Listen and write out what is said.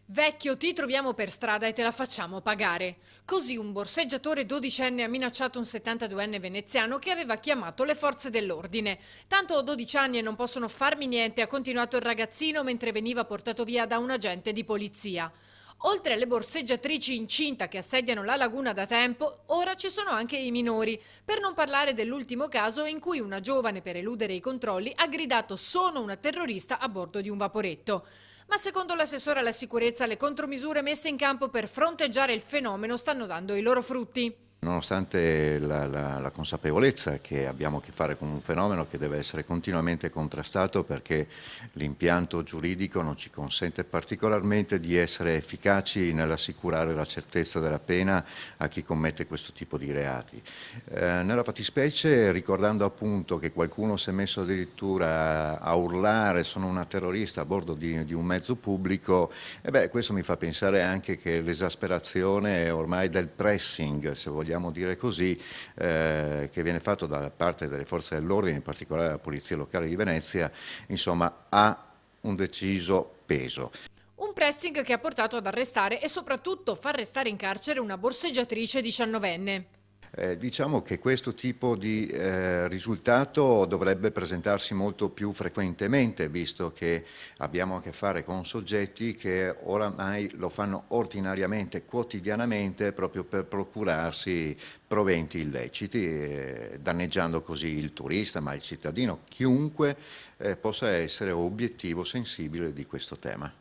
Vecchio, ti troviamo per strada e te la facciamo pagare. Così un borseggiatore dodicenne ha minacciato un 72enne veneziano che aveva chiamato le forze dell'ordine. Tanto ho 12 anni e non possono farmi niente, ha continuato il ragazzino mentre veniva portato via da un agente di polizia. Oltre alle borseggiatrici incinta che assediano la laguna da tempo, ora ci sono anche i minori, per non parlare dell'ultimo caso in cui una giovane, per eludere i controlli, ha gridato "sono una terrorista" a bordo di un vaporetto. Ma secondo l'assessore alla sicurezza le contromisure messe in campo per fronteggiare il fenomeno stanno dando i loro frutti. Nonostante la consapevolezza che abbiamo a che fare con un fenomeno che deve essere continuamente contrastato perché l'impianto giuridico non ci consente particolarmente di essere efficaci nell'assicurare la certezza della pena a chi commette questo tipo di reati. Nella fattispecie, ricordando appunto che qualcuno si è messo addirittura a urlare "sono una terrorista" a bordo di un mezzo pubblico, questo mi fa pensare anche che l'esasperazione ormai del pressing, se vogliamo dire così, che viene fatto da parte delle forze dell'ordine, in particolare la Polizia Locale di Venezia, insomma, ha un deciso peso. Un pressing che ha portato ad arrestare e soprattutto far restare in carcere una borseggiatrice 19enne. Diciamo che questo tipo di risultato dovrebbe presentarsi molto più frequentemente, visto che abbiamo a che fare con soggetti che oramai lo fanno ordinariamente, quotidianamente, proprio per procurarsi proventi illeciti, danneggiando così il turista, ma il cittadino, chiunque possa essere obiettivo sensibile di questo tema.